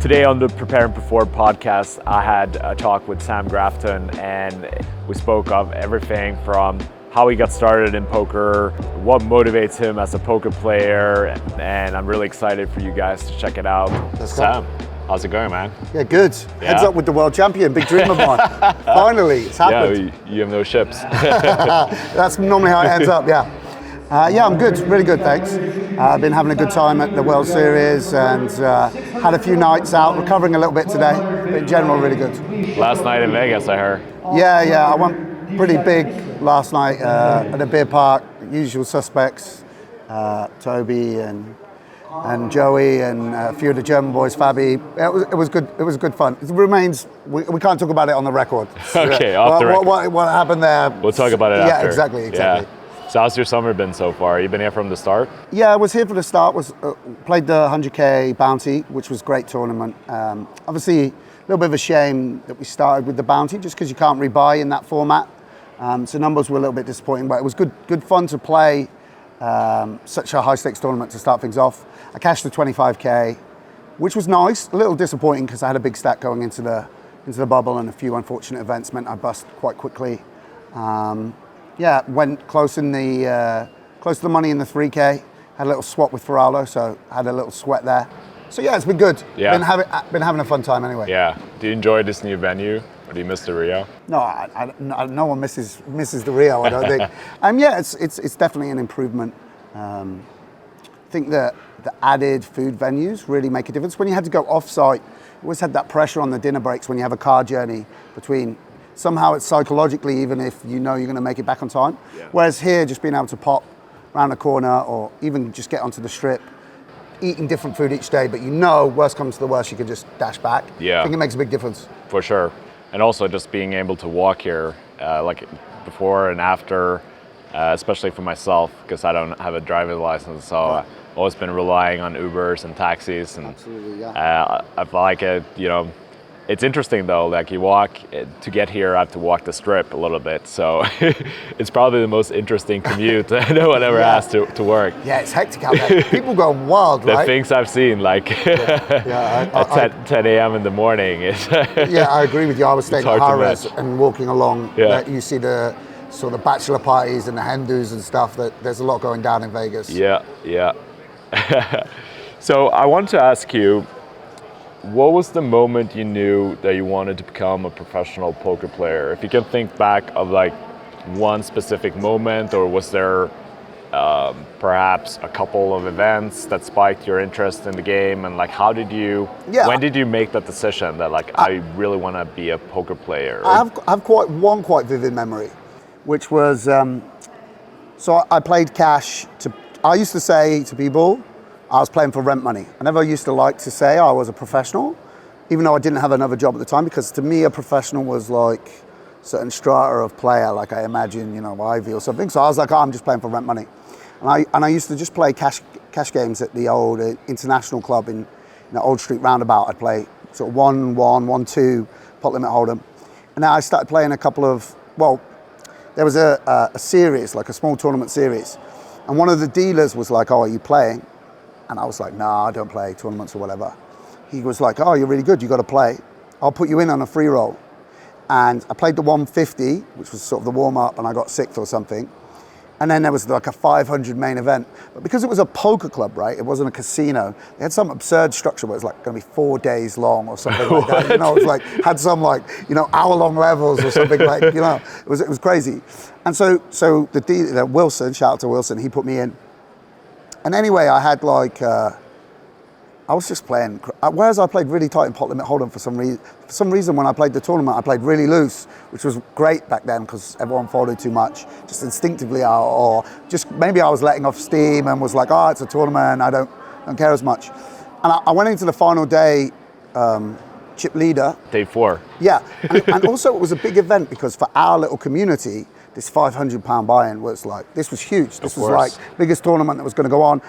Today on the Prepare and Perform podcast, I had a talk with Sam Grafton, and we spoke of everything from how he got started in poker, what motivates him as a poker player, and I'm really excited for you guys to check it out. Sam, how's it going, man? Yeah, good. Yeah. Heads up with the world champion, big dream of mine. Finally, it's happened. Yeah, you have no ships. That's normally how it ends up, yeah. Yeah, I'm good, really good, thanks. I've been having a good time at the World Series and had a few nights out, recovering a little bit today, but in general, really good. Last night in Vegas, I heard. Yeah, I went pretty big last night at a beer park, usual suspects, Toby and Joey and a few of the German boys, Fabi. It was good. It was good fun. It remains. We can't talk about it on the record. Okay, off the record. What happened there? We'll talk about it after. Yeah, exactly. Yeah. So how's your summer been so far? You been here from the start? Yeah, I was here for the start. Played the 100K Bounty, which was a great tournament. Obviously, a little bit of a shame that we started with the Bounty, just because you can't rebuy in that format. So numbers were a little bit disappointing, but it was good fun to play such a high stakes tournament to start things off. I cashed the 25K, which was nice. A little disappointing because I had a big stack going into the bubble, and a few unfortunate events meant I bust quite quickly. Yeah, went close to the money in the 3K. Had a little swap with Ferraro, so had a little sweat there. So yeah, it's been good. Yeah. Been having a fun time anyway. Yeah. Do you enjoy this new venue, or do you miss the Rio? No, no one misses the Rio, I don't think. Yeah, it's definitely an improvement. I think that the added food venues really make a difference. When you had to go off-site, you always had that pressure on the dinner breaks when you have a car journey between. Somehow it's psychologically, even if you know you're going to make it back on time. Yeah. Whereas here, just being able to pop around the corner or even just get onto the strip, eating different food each day, but you know, worst comes to the worst, you can just dash back. Yeah. I think it makes a big difference. For sure. And also just being able to walk here, like before and after, especially for myself, because I don't have a driver's license, so right. I've always been relying on Ubers and taxis. And absolutely, yeah. I feel like it's interesting though, like you walk, to get here I have to walk the strip a little bit, so it's probably the most interesting commute no one ever has to work. Yeah, it's hectic out there. People go wild, right? The things I've seen, like at 10 a.m. in the morning. Yeah, I agree with you. I was staying at Harris and walking along, you see the sort of bachelor parties and the Hindus and stuff, that there's a lot going down in Vegas. Yeah. So I want to ask you, what was the moment you knew that you wanted to become a professional poker player? If you can think back of like one specific moment, or was there perhaps a couple of events that spiked your interest in the game, and like when did you make that decision that like I really want to be a poker player? I have quite vivid memory, which was, so I played cash I used to say to people, I was playing for rent money. I never used to like to say I was a professional, even though I didn't have another job at the time, because to me a professional was like a certain strata of player, like I imagine, Ivy or something. So I was like, I'm just playing for rent money. And I used to just play cash games at the old international club in the Old Street Roundabout. I'd play sort of 1-1, 1-2, pot limit hold'em. And then I started playing a couple of, there was a series, like a small tournament series. And one of the dealers was like, oh, are you playing? And I was like, nah, I don't play tournaments or whatever. He was like, oh, you're really good, you got to play. I'll put you in on a free roll. And I played the 150, which was sort of the warm up, and I got 6th or something. And then there was like a 500 main event. But because it was a poker club, right, it wasn't a casino, they had some absurd structure where it was like going to be 4 days long or something like that. It was like, had some like, hour-long levels or something like, it was crazy. And so the dealer, Wilson, shout out to Wilson, he put me in. And anyway, I had like, I was just playing, whereas I played really tight in pot limit hold'em for some reason when I played the tournament, I played really loose, which was great back then because everyone folded too much, just instinctively, or just maybe I was letting off steam and was like, oh, it's a tournament, I don't care as much. And I went into the final day, chip leader. Day 4. Yeah, and also it was a big event because for our little community, this £500 buy-in was like, this was huge. This was like biggest tournament that was going to go on.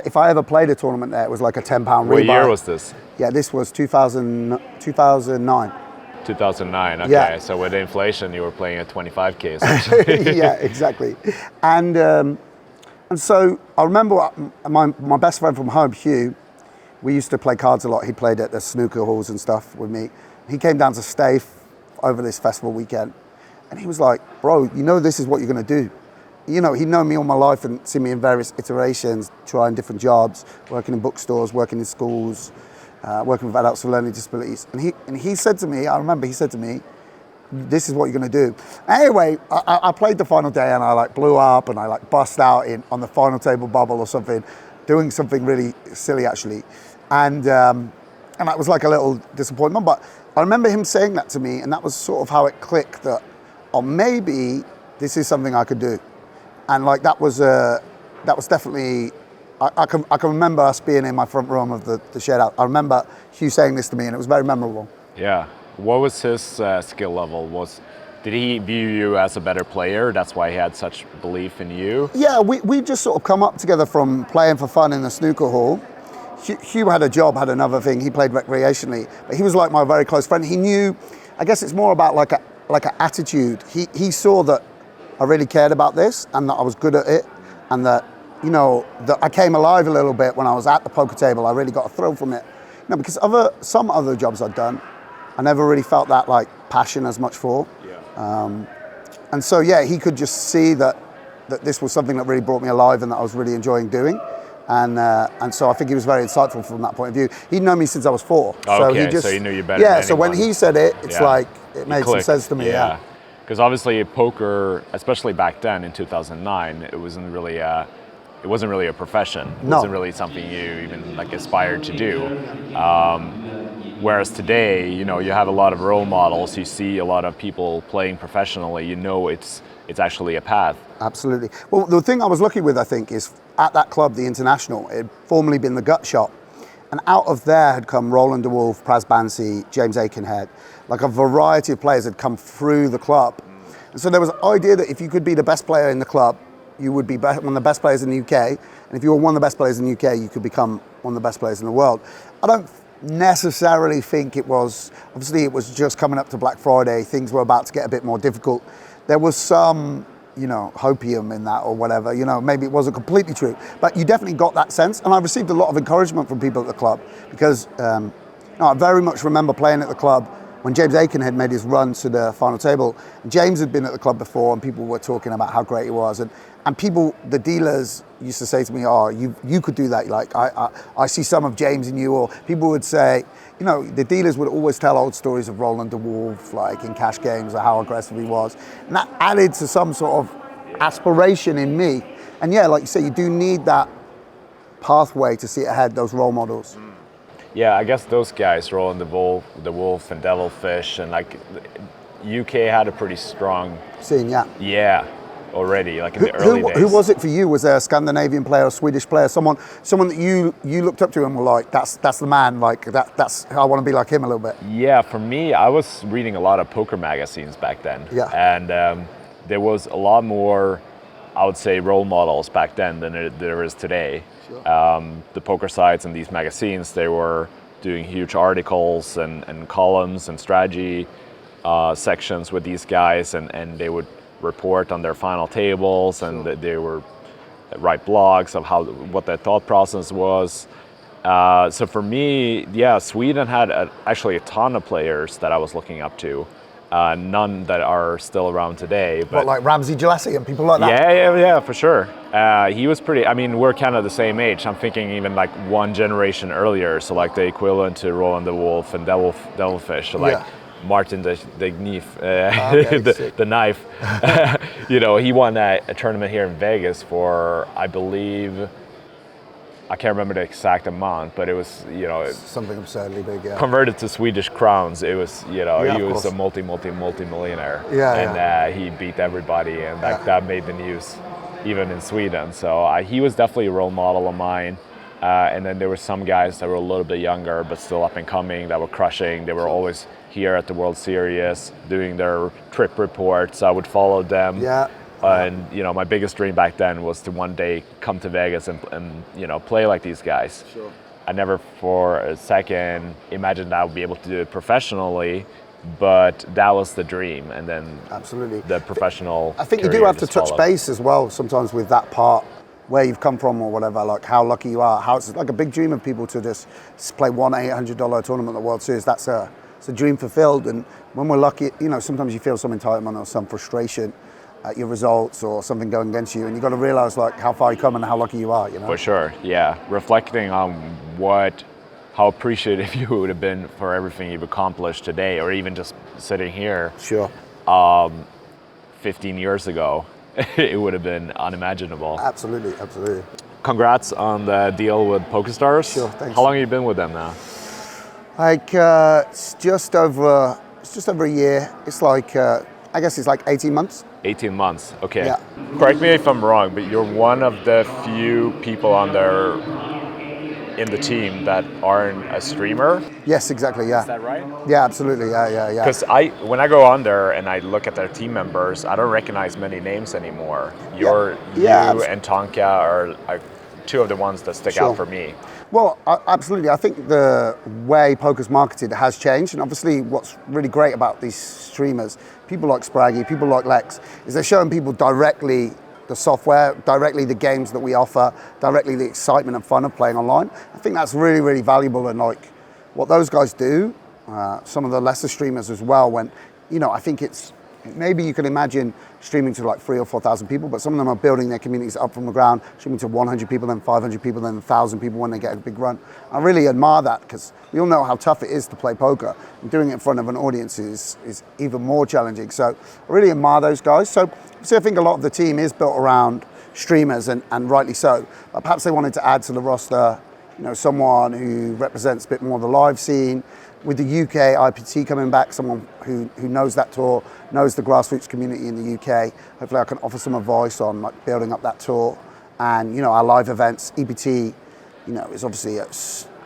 If I ever played a tournament there, it was like a £10 rebuy. What year was this? Yeah, this was 2009. 2009, okay. Yeah. So with inflation, you were playing at 25K essentially. Yeah, exactly. And so I remember my best friend from home, Hugh, we used to play cards a lot. He played at the snooker halls and stuff with me. He came down to stay over this festival weekend, and he was like, bro, you know this is what you're going to do. You know, he'd known me all my life and seen me in various iterations, trying different jobs, working in bookstores, working in schools, working with adults with learning disabilities. And he said to me, I remember he said to me, this is what you're going to do. Anyway, I played the final day and I like blew up and I like bust out on the final table bubble or something, doing something really silly actually. And that was like a little disappointment. But I remember him saying that to me, and that was sort of how it clicked that, oh, maybe this is something I could do. And like that was definitely, I can remember us being in my front room of the shed out. I remember Hugh saying this to me, and it was very memorable. Yeah. What was his skill level? Did he view you as a better player? That's why he had such belief in you? Yeah, we just sort of come up together from playing for fun in the snooker hall. Hugh had a job, had another thing. He played recreationally, but he was like my very close friend. He knew, I guess it's more about like an attitude. He saw that I really cared about this and that I was good at it, and that, you know, that I came alive a little bit when I was at the poker table. I really got a thrill from it. You know, because some other jobs I'd done, I never really felt that like passion as much for. Yeah. And so yeah, he could just see that this was something that really brought me alive and that I was really enjoying doing. And so I think he was very insightful from that point of view. He'd known me since I was 4. Okay, so he knew you better than so when anyone. He said it, it's like, it made some sense to me, yeah. Because obviously poker, especially back then in 2009, it wasn't really a profession. It wasn't really something you even like aspired to do. Whereas today, you know, you have a lot of role models. You see a lot of people playing professionally. You know, it's actually a path. Absolutely. Well, the thing I was lucky with, I think, is at that club, the International, it had formerly been the Gut Shop. And out of there had come Roland DeWolf, Praz Bansi, James Aikenhead. Like a variety of players had come through the club. And so there was an idea that if you could be the best player in the club, you would be one of the best players in the UK. And if you were one of the best players in the UK, you could become one of the best players in the world. I don't necessarily think it was, obviously it was just coming up to Black Friday, things were about to get a bit more difficult. There was some, you know, hopium in that or whatever, you know, maybe it wasn't completely true, but you definitely got that sense. And I received a lot of encouragement from people at the club because I very much remember playing at the club when James Aikenhead made his run to the final table. James had been at the club before and people were talking about how great he was. And people, the dealers used to say to me, oh, you could do that. Like, I see some of James in you. Or people would say, you know, the dealers would always tell old stories of Roland DeWolf, like in cash games, or how aggressive he was. And that added to some sort of aspiration in me. And yeah, like you say, you do need that pathway to see ahead, those role models. Yeah, I guess those guys, Roland DeWolf and Devilfish, and like UK had a pretty strong scene, yeah. Yeah, already, like in the early days. Who was it for you? Was there a Scandinavian player, a Swedish player, someone that you looked up to and were like, that's the man, like that's I want to be like him a little bit? Yeah, for me, I was reading a lot of poker magazines back then. Yeah. And there was a lot more, I would say, role models back then than there is today. Sure. The poker sites and these magazines, they were doing huge articles and columns and strategy sections with these guys, and they would report on their final tables, and they were write blogs of what their thought process was. So for me, yeah, Sweden had actually a ton of players that I was looking up to. None that are still around today. But like Ramsey Gillespie and people like that? Yeah, for sure. He was pretty, I mean, we're kind of the same age. I'm thinking even like one generation earlier, so like the equivalent to Roland DeWolf and Devilfish, so like Martin the Knife, the knife. You know, he won a tournament here in Vegas for, I believe, I can't remember the exact amount, but it was, you know, something absurdly big. Yeah. Converted to Swedish crowns, it was, you know, he was a multi-millionaire. And he beat everybody, and that made the news, even in Sweden. So he was definitely a role model of mine. And then there were some guys that were a little bit younger, but still up and coming, that were crushing. They were always here at the World Series, doing their trip reports. I would follow them. Yeah. And you know, my biggest dream back then was to one day come to Vegas and you know, play like these guys. Sure. I never for a second imagined I would be able to do it professionally, but that was the dream. And then absolutely the professional. I think you do have to touch base as well sometimes with that part where you've come from or whatever, like how lucky you are. How it's like a big dream of people to just play one $800 tournament at the World Series. It's a dream fulfilled. And when we're lucky, you know, sometimes you feel some entitlement or some frustration at your results or something going against you, and you've got to realize like how far you come and how lucky you are, you know? For sure, yeah. Reflecting on how appreciative you would have been for everything you've accomplished today, or even just sitting here. Sure. 15 years ago, it would have been unimaginable. Absolutely, absolutely. Congrats on the deal with PokerStars. Sure, thanks. How long have you been with them now? Like it's just over a year. It's like I guess it's like 18 months. 18 months, okay. Yeah. Correct me if I'm wrong, but you're one of the few people on there in the team that aren't a streamer. Yes, exactly, yeah. Is that right? Yeah, absolutely, yeah. Because when I go on there and I look at their team members, I don't recognize many names anymore. You and Tonka are two of the ones that stick out for me. Well, absolutely. I think the way poker's marketed has changed, and obviously what's really great about these streamers, people like Spraggy, people like Lex, is they're showing people directly the software, directly the games that we offer, directly the excitement and fun of playing online. I think that's really, really valuable, and like what those guys do, some of the lesser streamers as well, when, you know, I think it's, maybe you can imagine streaming to like 3,000 or 4,000 people, but some of them are building their communities up from the ground, streaming to 100 people, then 500 people, then 1,000 people when they get a big run. I really admire that, because we all know how tough it is to play poker, and doing it in front of an audience is even more challenging. So I really admire those guys. So I think a lot of the team is built around streamers, and rightly so. But perhaps they wanted to add to the roster, you know, someone who represents a bit more of the live scene. With the UK IPT coming back, someone who knows that tour, knows the grassroots community in the UK. Hopefully I can offer some advice on like building up that tour. And, you know, our live events, EPT, you know, is obviously an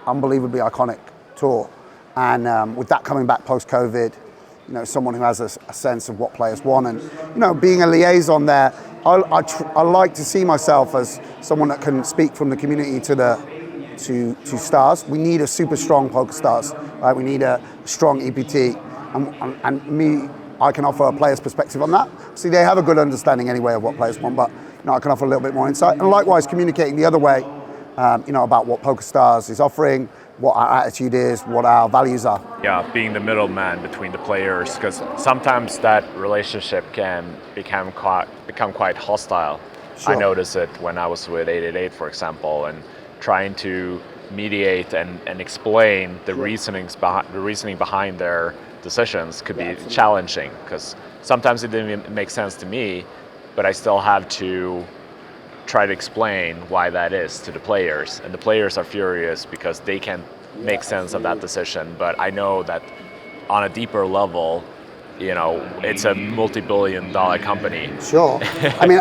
unbelievably iconic tour. And with that coming back post-COVID, you know, someone who has a sense of what players want, and, you know, being a liaison there, I like to see myself as someone that can speak from the community to stars. We need a super strong PokerStars, right? We need a strong EPT, and I can offer a player's perspective on that. See, they have a good understanding anyway of what players want, but, you know, I can offer a little bit more insight, and likewise communicating the other way, you know, about what PokerStars is offering, what our attitude is, what our values are. Yeah, being the middleman between the players, because sometimes that relationship can become quite hostile. Sure. I noticed it when I was with 888, for example, and trying to mediate and explain the reasoning behind their decisions could be challenging, because sometimes it didn't even make sense to me, but I still have to try to explain why that is to the players, and the players are furious because they can't make sense of that decision. But I know that on a deeper level, you know, it's a multi-billion-dollar company. Sure. I mean,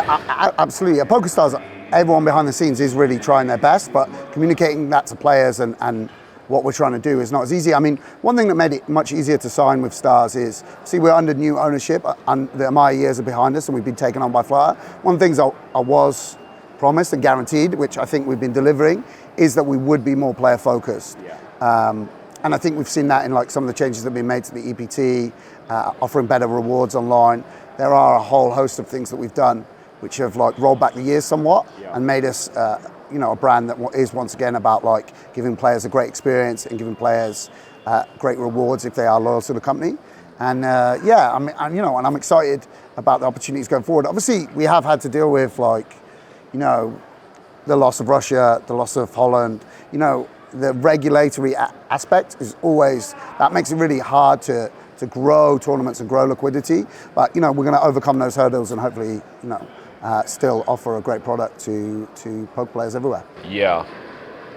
absolutely. At PokerStars, everyone behind the scenes is really trying their best, but communicating that to players and what we're trying to do is not as easy. I mean, one thing that made it much easier to sign with Stars is, see, we're under new ownership, and the Amaya years are behind us, and we've been taken on by Flyer. One of the things I was promised and guaranteed, which I think we've been delivering, is that we would be more player focused. Yeah. And I think we've seen that in like some of the changes that have been made to the EPT, offering better rewards online. There are a whole host of things that we've done which have like rolled back the years somewhat, and made us, you know, a brand that is once again about like giving players a great experience and giving players great rewards if they are loyal to the company. And yeah, I mean, you know, and I'm excited about the opportunities going forward. Obviously, we have had to deal with like, you know, the loss of Russia, the loss of Holland. You know, the regulatory aspect is always, that makes it really hard to grow tournaments and grow liquidity. But, you know, we're going to overcome those hurdles and hopefully, you know, still offer a great product to poker players everywhere. Yeah,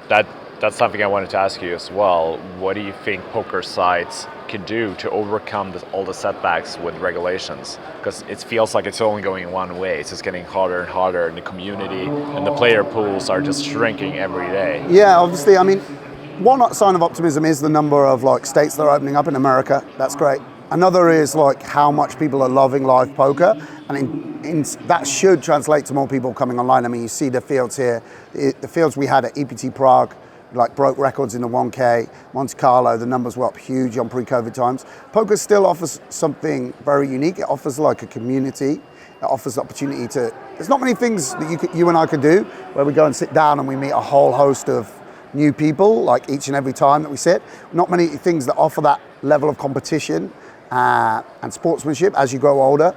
that's something I wanted to ask you as well. What do you think poker sites can do to overcome all the setbacks with regulations? Because it feels like it's only going one way. It's just getting harder and harder, and the community and the player pools are just shrinking every day. Yeah, obviously. I mean, one sign of optimism is the number of like states that are opening up in America. That's great. Another is like how much people are loving live poker, and that should translate to more people coming online. I mean, you see the fields here, the fields we had at EPT Prague, like broke records in the 1K. Monte Carlo, the numbers were up huge on pre-COVID times. Poker still offers something very unique. It offers like a community. It offers the opportunity to there's not many things that you and I could do where we go and sit down and we meet a whole host of new people, like each and every time that we sit. Not many things that offer that level of competition and sportsmanship as you grow older.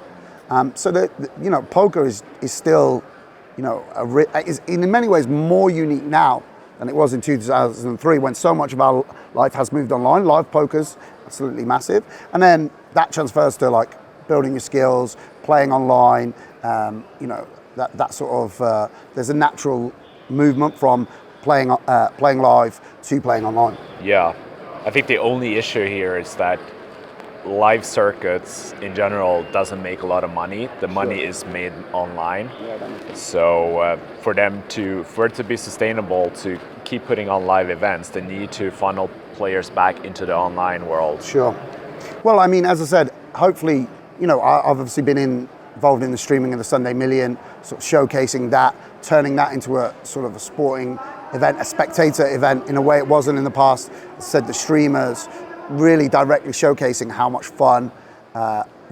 So that, you know, poker is still, you know, is in many ways more unique now than it was in 2003, when so much of our life has moved online. Live poker's absolutely massive, and then that transfers to like building your skills, playing online. You know, that sort of there's a natural movement from playing live to playing online. Yeah, I think the only issue here is that live circuits in general doesn't make a lot of money. The money is made online. So for it to be sustainable to keep putting on live events, they need to funnel players back into the online world. Sure. Well, I mean, as I said, hopefully, you know, I've obviously been involved in the streaming of the Sunday Million, sort of showcasing that, turning that into a sort of a sporting event, a spectator event in a way it wasn't in the past. As I said, the streamers really directly showcasing how much fun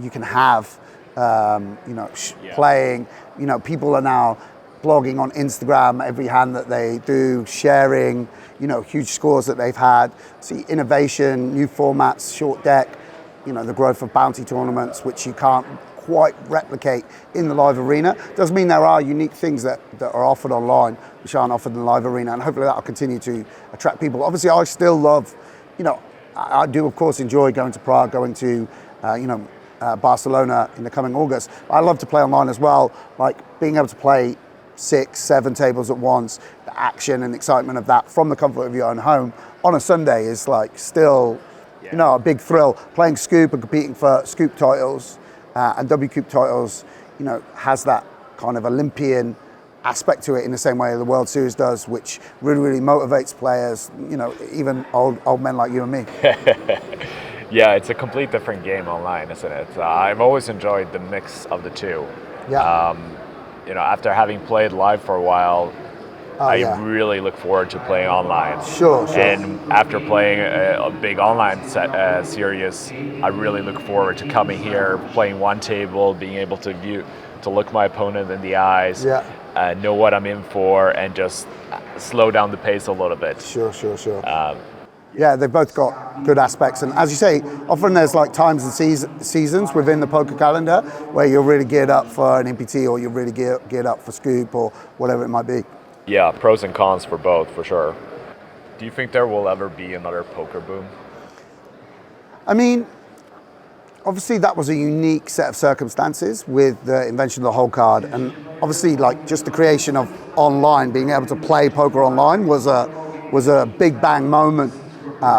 you can have, you know, playing. You know, people are now blogging on Instagram every hand that they do, sharing, you know, huge scores that they've had. See innovation, new formats, short deck, you know, the growth of bounty tournaments, which you can't quite replicate in the live arena. Doesn't mean there are unique things that are offered online which aren't offered in the live arena, and hopefully that will continue to attract people. Obviously, I still love, you know, I do of course enjoy going to Prague, going to, you know, Barcelona in the coming August. I love to play online as well, like being able to play 6, 7 tables at once, the action and excitement of that from the comfort of your own home on a Sunday is like still, you know, a big thrill. Playing Scoop and competing for Scoop titles and WCOOP titles, you know, has that kind of Olympian aspect to it in the same way the World Series does, which really, really motivates players, you know, even old men like you and me. Yeah, it's a complete different game online, isn't it? I've always enjoyed the mix of the two. Yeah. You know, after having played live for a while, I really look forward to playing online. Sure. And after playing a big online series, I really look forward to coming here, playing one table, being able to look my opponent in the eyes, know what I'm in for, and just slow down the pace a little bit. Sure. Yeah, they've both got good aspects, and as you say, often there's like times and seasons within the poker calendar where you're really geared up for an NPT, or you're really geared up for Scoop, or whatever it might be. Yeah, pros and cons for both, for sure. Do you think there will ever be another poker boom? I mean, obviously that was a unique set of circumstances with the invention of the whole card, and obviously like just the creation of online, being able to play poker online was a big bang moment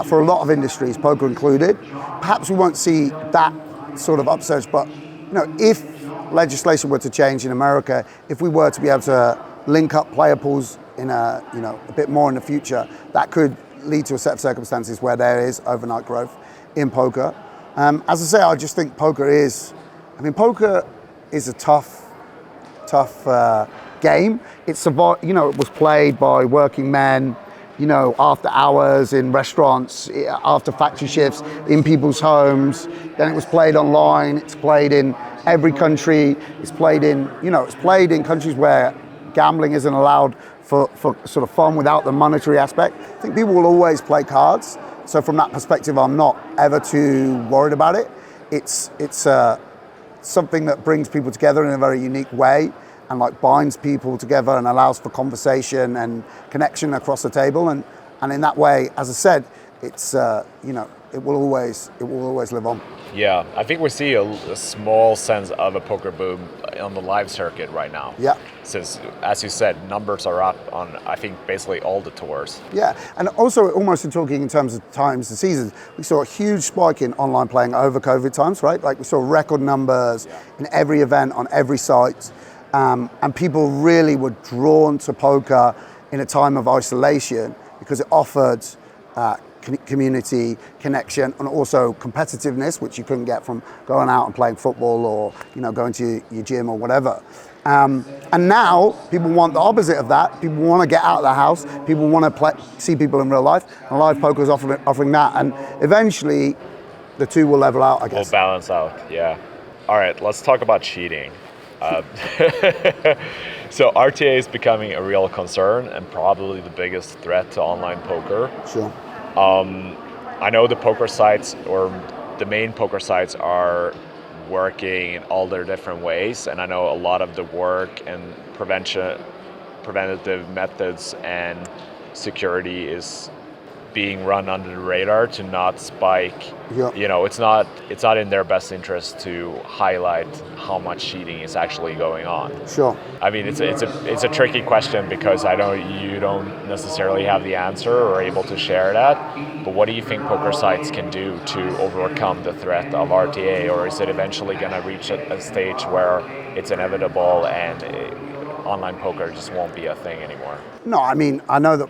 for a lot of industries, poker included. Perhaps we won't see that sort of upsurge, but you know, if legislation were to change in America, if we were to be able to link up player pools in a bit more in the future, that could lead to a set of circumstances where there is overnight growth in poker. As I say, I just think poker is a tough game. It's about, you know, it was played by working men, you know, after hours in restaurants, after factory shifts, in people's homes. Then it was played online. It's played in every country. It's played in countries where gambling isn't allowed for sort of fun without the monetary aspect. I think people will always play cards. So from that perspective, I'm not ever too worried about it. It's something that brings people together in a very unique way, and like binds people together and allows for conversation and connection across the table. And in that way, as I said, it's it will always live on. Yeah, I think we see a small sense of a poker boom on the live circuit right now. Yeah. Since, as you said, numbers are up on, I think, basically all the tours. Yeah, and also almost in talking in terms of times and seasons, we saw a huge spike in online playing over COVID times, right? Like we saw record numbers in every event on every site, and people really were drawn to poker in a time of isolation because it offered community connection and also competitiveness, which you couldn't get from going out and playing football or going to your gym or whatever. And now people want the opposite of that. People want to get out of the house. People want to see people in real life. And live poker is offering that. And eventually, the two will level out, I guess. Will balance out. Yeah. All right. Let's talk about cheating. So RTA is becoming a real concern and probably the biggest threat to online poker. Sure. I know the poker sites or the main poker sites are working in all their different ways, and I know a lot of the work and preventative methods and security is being run under the radar to not spike. Yeah. You know, it's not in their best interest to highlight how much cheating is actually going on. Sure. I mean, it's a tricky question because I know you don't necessarily have the answer or are able to share that. But what do you think poker sites can do to overcome the threat of RTA, or is it eventually going to reach a stage where it's inevitable and online poker just won't be a thing anymore? No, I mean, I know that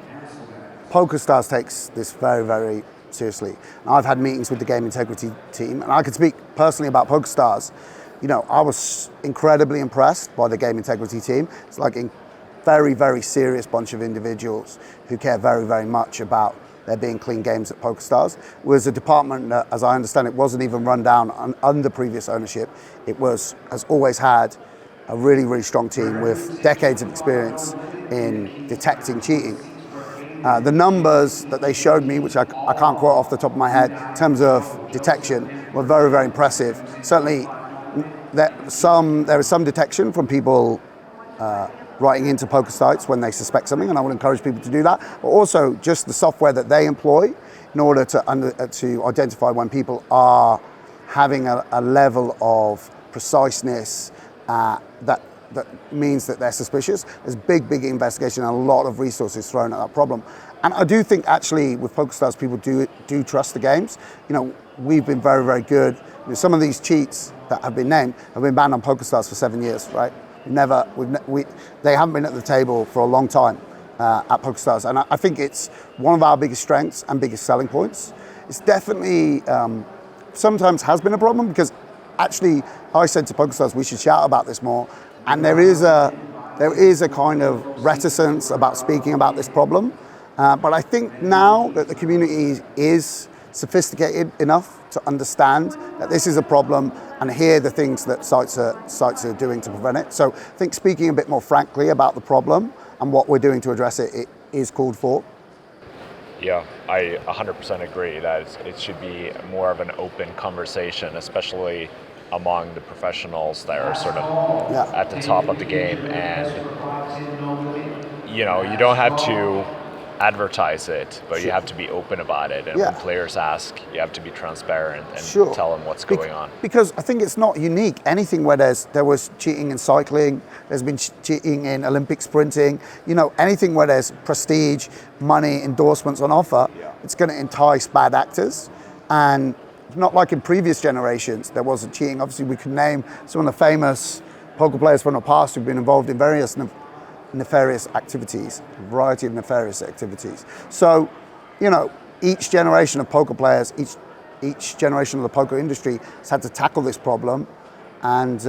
PokerStars takes this very, very seriously. And I've had meetings with the game integrity team, and I can speak personally about PokerStars. You know, I was incredibly impressed by the game integrity team. It's like a very, very serious bunch of individuals who care very, very much about there being clean games at PokerStars. It was a department that, as I understand it, wasn't even run down under previous ownership. It has always had a really, really strong team with decades of experience in detecting cheating. The numbers that they showed me, which I can't quote off the top of my head, in terms of detection, were very, very impressive. Certainly, there is some detection from people writing into poker sites when they suspect something, and I would encourage people to do that. But also, just the software that they employ in order to identify when people are having a level of preciseness that means that they're suspicious. There's big investigation and a lot of resources thrown at that problem. And I do think actually with PokerStars, people do trust the games. You know, we've been very, very good. You know, some of these cheats that have been named have been banned on PokerStars for 7 years, right? They haven't been at the table for a long time at PokerStars. And I think it's one of our biggest strengths and biggest selling points. It's definitely sometimes has been a problem because actually I said to PokerStars we should shout about this more. And there is a kind of reticence about speaking about this problem. But I think now that the community is sophisticated enough to understand that this is a problem and hear the things that sites are doing to prevent it. So I think speaking a bit more frankly about the problem and what we're doing to address it is called for. Yeah, I 100% agree that it should be more of an open conversation, especially among the professionals that are sort of at the top of the game. And, you know, you don't have to advertise it, but you have to be open about it. And when players ask, you have to be transparent and tell them what's going on. Because I think it's not unique. Anything where there was cheating in cycling, there's been cheating in Olympic sprinting, you know, anything where there's prestige, money, endorsements on offer, it's going to entice bad actors. And not like in previous generations, there wasn't cheating. Obviously, we can name some of the famous poker players from the past who've been involved in various nefarious activities, a variety of nefarious activities. So, you know, each generation of poker players, each generation of the poker industry has had to tackle this problem. And,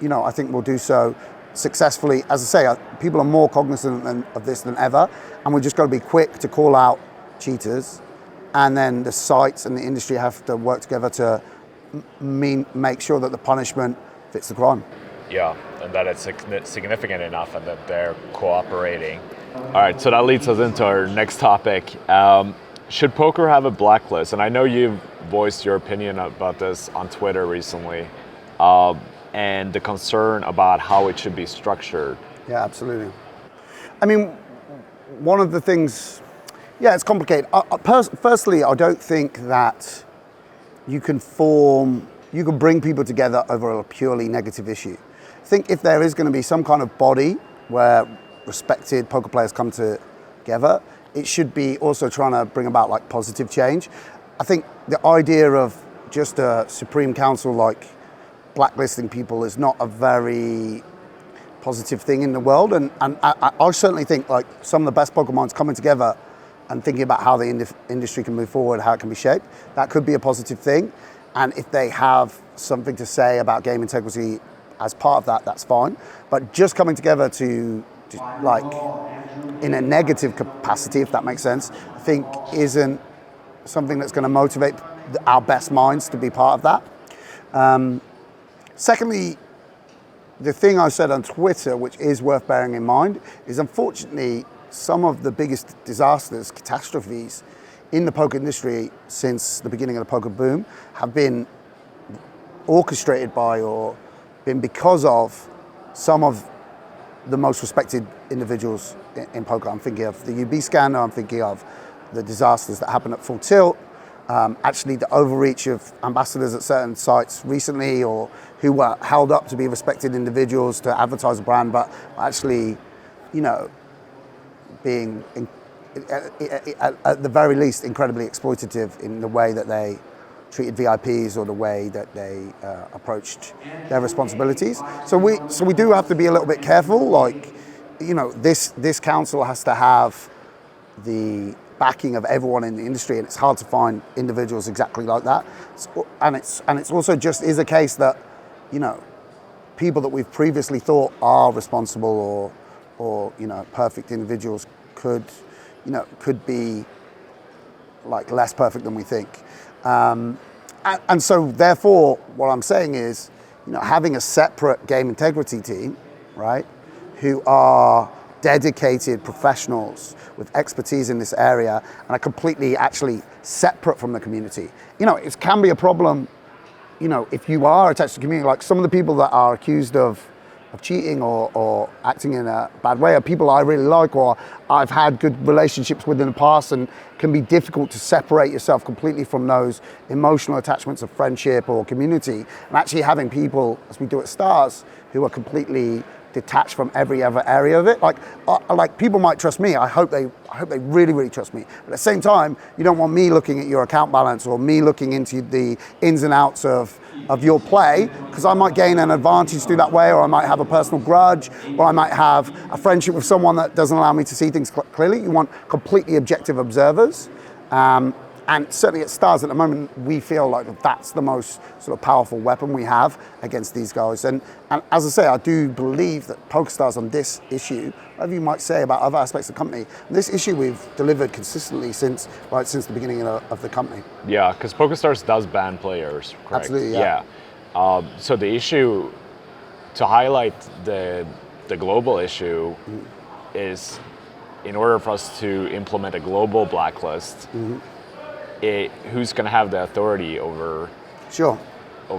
you know, I think we'll do so successfully. As I say, people are more cognizant of this than ever. And we've just got to be quick to call out cheaters. And then the sites and the industry have to work together to make sure that the punishment fits the crime. Yeah, and that it's significant enough and that they're cooperating. All right, so that leads us into our next topic. Should poker have a blacklist? And I know you've voiced your opinion about this on Twitter recently, and the concern about how it should be structured. Yeah, absolutely. I mean, one of the things... Yeah, it's complicated. Firstly, I don't think that you can bring people together over a purely negative issue. I think if there is going to be some kind of body where respected poker players come together, it should be also trying to bring about like positive change. I think the idea of just a supreme council like blacklisting people is not a very positive thing in the world. And I certainly think like some of the best poker minds coming together and thinking about how the industry can move forward, how it can be shaped, that could be a positive thing. And if they have something to say about game integrity as part of that, that's fine. But just coming together to like, in a negative capacity, if that makes sense, I think isn't something that's going to motivate our best minds to be part of that. Secondly, the thing I said on Twitter, which is worth bearing in mind, is unfortunately some of the biggest disasters, catastrophes in the poker industry since the beginning of the poker boom have been orchestrated by or been because of some of the most respected individuals in poker. I'm thinking of the UB scandal, I'm thinking of the disasters that happened at Full Tilt, actually the overreach of ambassadors at certain sites recently, or who were held up to be respected individuals to advertise a brand, but actually, being at the very least incredibly exploitative in the way that they treated VIPs or the way that they approached their responsibilities. So we do have to be a little bit careful. Like, this council has to have the backing of everyone in the industry, and it's hard to find individuals exactly like that. And it's also just is a case that, people that we've previously thought are responsible or perfect individuals could be like less perfect than we think. And so therefore, what I'm saying is, having a separate game integrity team, right, who are dedicated professionals with expertise in this area and are completely actually separate from the community. It can be a problem, if you are attached to the community. Like some of the people that are accused of cheating or acting in a bad way are people I really like or I've had good relationships with in the past, and can be difficult to separate yourself completely from those emotional attachments of friendship or community. And actually having people, as we do at Stars, who are completely detached from every other area of it. Like people might trust me. I hope they really, really trust me. But at the same time, you don't want me looking at your account balance or me looking into the ins and outs of your play, because I might gain an advantage through that way, or I might have a personal grudge, or I might have a friendship with someone that doesn't allow me to see things clearly. You want completely objective observers. And certainly at Stars at the moment, we feel like that's the most sort of powerful weapon we have against these guys. And as I say, I do believe that PokerStars on this issue, whatever you might say about other aspects of the company, this issue we've delivered consistently since the beginning of the company. Yeah, because PokerStars does ban players, correct? Absolutely, yeah. So the issue, to highlight the global issue, is in order for us to implement a global blacklist, who's going to have the authority over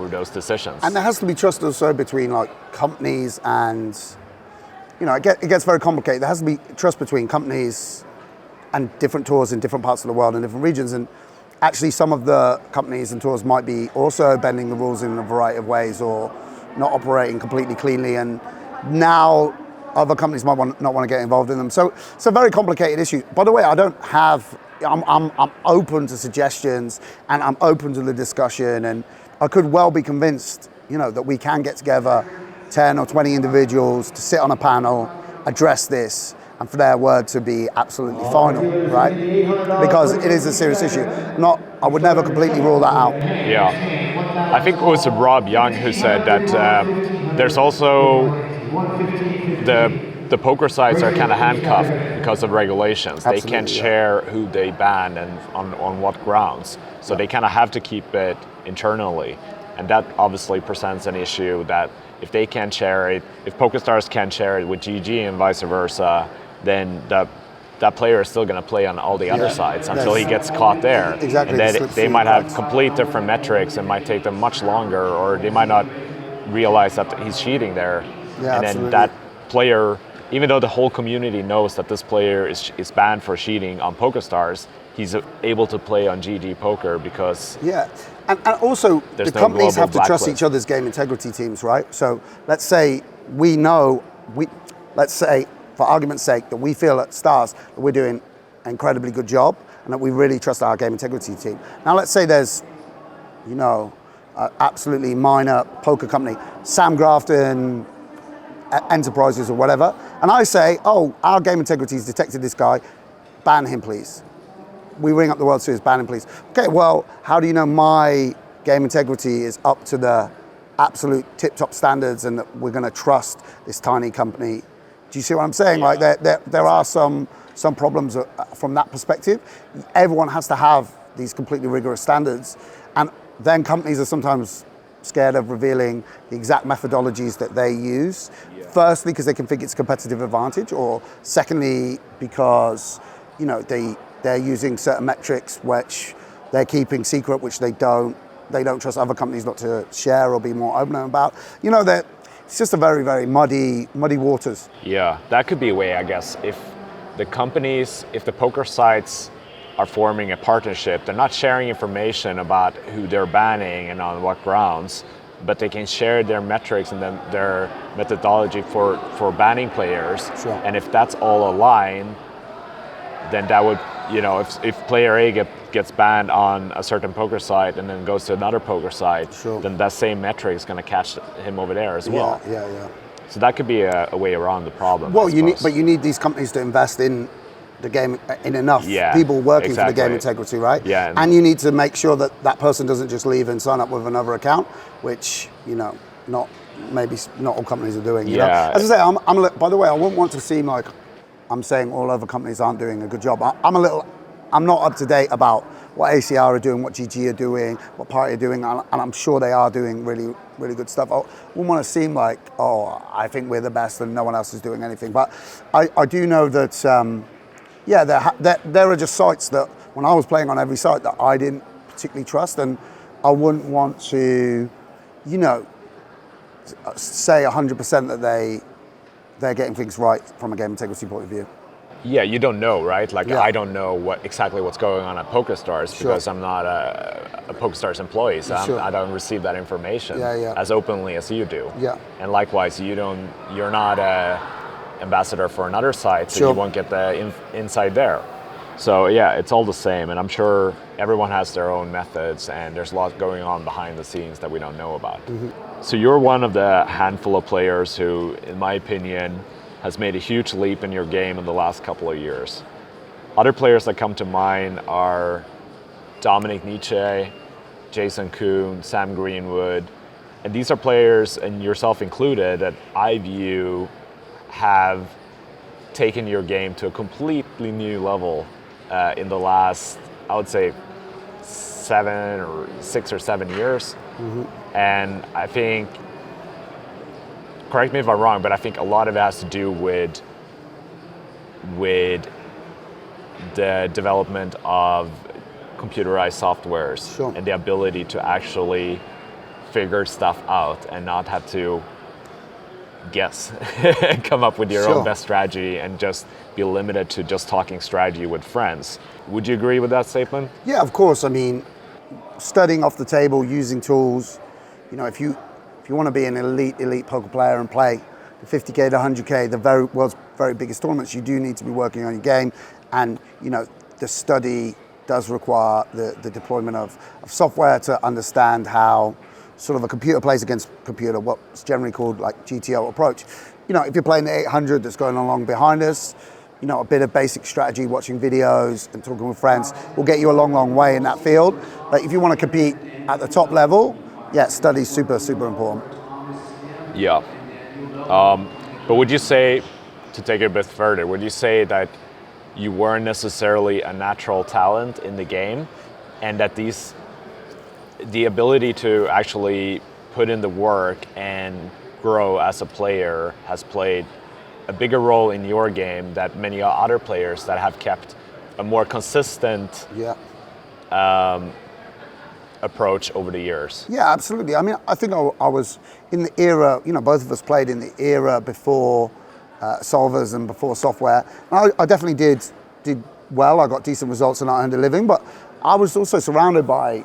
those decisions? And there has to be trust also between like companies and, it gets very complicated. There has to be trust between companies and different tours in different parts of the world and different regions. And actually some of the companies and tours might be also bending the rules in a variety of ways or not operating completely cleanly. And now other companies might not want to get involved in them. So it's a very complicated issue. By the way, I'm open to suggestions and I'm open to the discussion, and I could well be convinced, that we can get together 10 or 20 individuals to sit on a panel, address this, and for their word to be absolutely final, right? Because it is a serious issue. I would never completely rule that out. Yeah, I think it was Rob Young who said that there's also the poker sites are kind of handcuffed because of regulations. Absolutely, they can't share who they ban and on what grounds. So they kind of have to keep it internally. And that obviously presents an issue that if they can't share it, if PokerStars can't share it with GG and vice versa, then that player is still going to play on all the other sides until he gets caught there. Exactly. And then they might have complete different metrics and might take them much longer, or they might not realize that he's cheating there. Yeah, and absolutely. then that player, even though the whole community knows that this player is banned for cheating on PokerStars, he's able to play on GG Poker because and also the companies have to trust each blacklist. other's game integrity teams, right? So let's say let's say for argument's sake that we feel at Stars that we're doing an incredibly good job and that we really trust our game integrity team. Now let's say there's absolutely minor poker company, Sam Grafton Enterprises or whatever, and I say, our game integrity has detected this guy, ban him please. We ring up the World Series, ban him please. Okay, well, how do you know my game integrity is up to the absolute tip-top standards and that we're going to trust this tiny company? Do you see what I'm saying? Like there are some problems from that perspective. Everyone has to have these completely rigorous standards, and then companies are sometimes scared of revealing the exact methodologies that they use. Firstly, because they can think it's a competitive advantage, or secondly, because they're using certain metrics which they're keeping secret, which they don't trust other companies not to share or be more open about. That it's just a very, very muddy waters. Yeah, that could be a way, I guess, if the poker sites are forming a partnership, they're not sharing information about who they're banning and on what grounds, but they can share their metrics and then their methodology for banning players. Sure. And if that's all aligned, then that would, if player A gets banned on a certain poker site and then goes to another poker site, sure, then that same metric is going to catch him over there as well. Yeah. So that could be a way around the problem. Well, you need these companies to invest in the game, in enough people working for the game integrity, right? Yeah. And you need to make sure that person doesn't just leave and sign up with another account, which not all companies are doing. As I say, by the way, I wouldn't want to seem like I'm saying all other companies aren't doing a good job. I'm not up to date about what ACR are doing, what GG are doing, what Party are doing, and I'm sure they are doing really, really good stuff. I wouldn't want to seem like, I think we're the best and no one else is doing anything. But I do know that, there are just sites that when I was playing on every site that I didn't particularly trust, and I wouldn't want to, say 100% that they're getting things right from a game integrity point of view. Yeah, you don't know, right? I don't know exactly what's going on at PokerStars because I'm not a PokerStars employee, so I don't receive that information as openly as you do. Yeah. And likewise, you're not an ambassador for another site, so you won't get the insight there. So yeah, it's all the same, and I'm sure everyone has their own methods, and there's a lot going on behind the scenes that we don't know about. Mm-hmm. So you're one of the handful of players who, in my opinion, has made a huge leap in your game in the last couple of years. Other players that come to mind are Dominic Nietzsche, Jason Kuhn, Sam Greenwood, and these are players, and yourself included, that I view have taken your game to a completely new level in the last, I would say, 6 or 7 years. Mm-hmm. And I think, correct me if I'm wrong, but I think a lot of it has to do with the development of computerized softwares and the ability to actually figure stuff out and not have to guess and come up with your own best strategy and just be limited to just talking strategy with friends. Would you agree with that statement? Yeah, of course. I mean, studying off the table, using tools, if you want to be an elite poker player and play the 50K to 100K, the world's very biggest tournaments, you do need to be working on your game. And, the study does require the deployment of software to understand how sort of a computer plays against computer, what's generally called like GTO approach. If you're playing the 800 that's going along behind us, a bit of basic strategy, watching videos and talking with friends will get you a long, long way in that field. But if you want to compete at the top level, study's super, super important. Yeah. But would you say, to take it a bit further, would you say that you weren't necessarily a natural talent in the game, and that the ability to actually put in the work and grow as a player has played a bigger role in your game than many other players that have kept a more consistent approach over the years? Yeah, absolutely. I mean, I think I was in the era, both of us played in the era before solvers and before software. I definitely did well. I got decent results and I earned a living, but I was also surrounded by,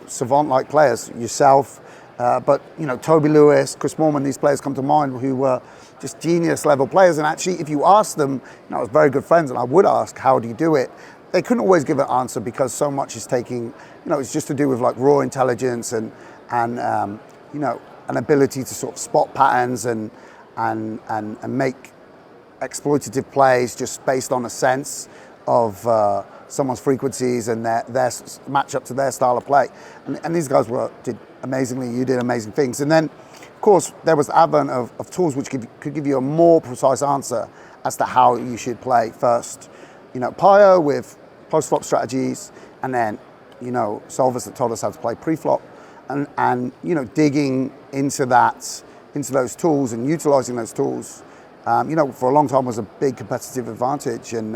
savant-like players, yourself, but, Toby Lewis, Chris Moorman, these players come to mind who were just genius level players. And actually, if you ask them, I was very good friends and I would ask, how do you do it? They couldn't always give an answer because so much is taking, it's just to do with like raw intelligence and an ability to sort of spot patterns and make exploitative plays just based on a sense of someone's frequencies and their match up to their style of play. And these guys did amazingly. You did amazing things. And then, of course, there was the advent of tools which could give you a more precise answer as to how you should play. First, Pio with post-flop strategies, and then, solvers that told us how to play pre-flop. and you know, digging into those tools and utilizing those tools, you know, for a long time was a big competitive advantage. And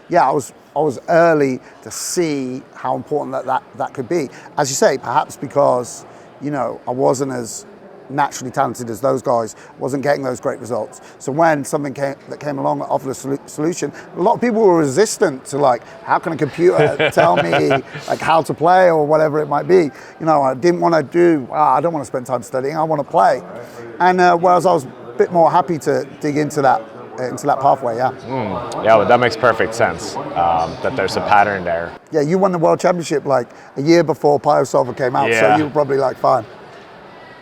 yeah, I was early to see how important that could be. As you say, perhaps because, you know, I wasn't as naturally talented as those guys, wasn't getting those great results. So when something came along that offered a solution, a lot of people were resistant to, like, how can a computer tell me like how to play or whatever it might be. You know, I didn't want to I don't want to spend time studying, I want to play. And whereas I was a bit more happy to dig into that pathway, yeah. Yeah, well, that makes perfect sense, that there's a pattern there. Yeah, you won the World Championship like a year before PokerStars came out, so you were probably like, fine.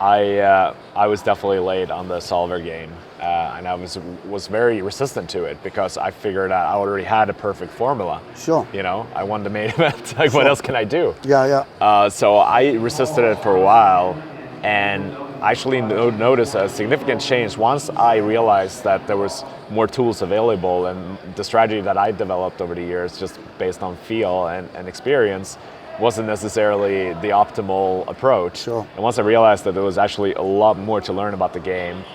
I was definitely late on the solver game, and I was very resistant to it because I figured out I already had a perfect formula. Sure. You know, I won the main event. Like, what else can I do? Yeah, yeah. So I resisted it for a while, and actually noticed a significant change once I realized that there was more tools available, and the strategy that I developed over the years, just based on feel and experience, wasn't necessarily the optimal approach. Sure. And once I realized that there was actually a lot more to learn about the game,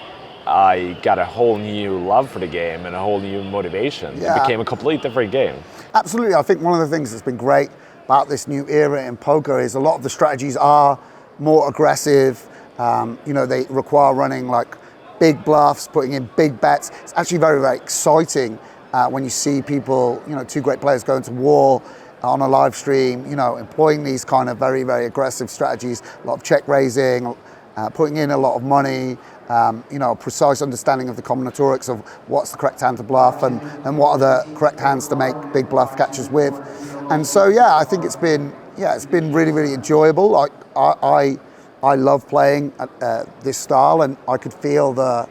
I got a whole new love for the game and a whole new motivation. Yeah. It became a completely different game. Absolutely. I think one of the things that's been great about this new era in poker is a lot of the strategies are more aggressive. You know, they require running like big bluffs, putting in big bets. It's actually very, very exciting when you see people, you know, two great players go into war on a live stream, you know, employing these kind of very, very aggressive strategies, a lot of check raising, putting in a lot of money, you know, a precise understanding of the combinatorics of what's the correct hand to bluff and what are the correct hands to make big bluff catches with. And so, yeah, I think it's been really, really enjoyable. Like, I love playing this style, and I could feel the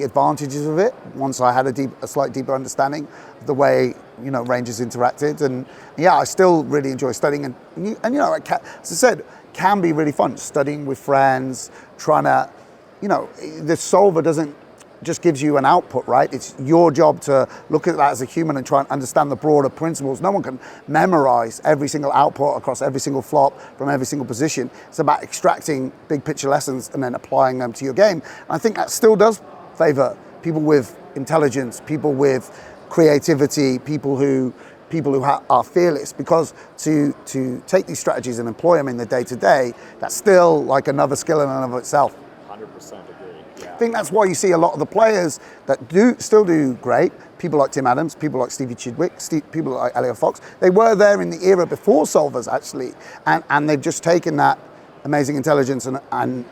advantages of it once I had a slightly deeper understanding of the way, you know, ranges interacted. And yeah, I still really enjoy studying, and you know, as I said, can be really fun studying with friends, trying to, you know, the solver doesn't just gives you an output, right? It's your job to look at that as a human and try and understand the broader principles. No one can memorize every single output across every single flop from every single position. It's about extracting big picture lessons and then applying them to your game. And I think that still does favor people with intelligence, people with creativity, people who are fearless, because to take these strategies and employ them in the day-to-day, that's still like another skill in and of itself. 100% agree. Yeah. I think that's why you see a lot of the players that still do great, people like Tim Adams, people like Stevie Chidwick, people like Elliot Fox. They were there in the era before solvers, actually, and they've just taken that amazing intelligence and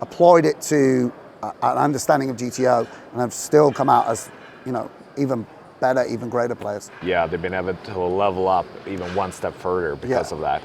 applied it to an understanding of GTO, and have still come out as, you know, even better, even greater players. Yeah, they've been able to level up even one step further because of that.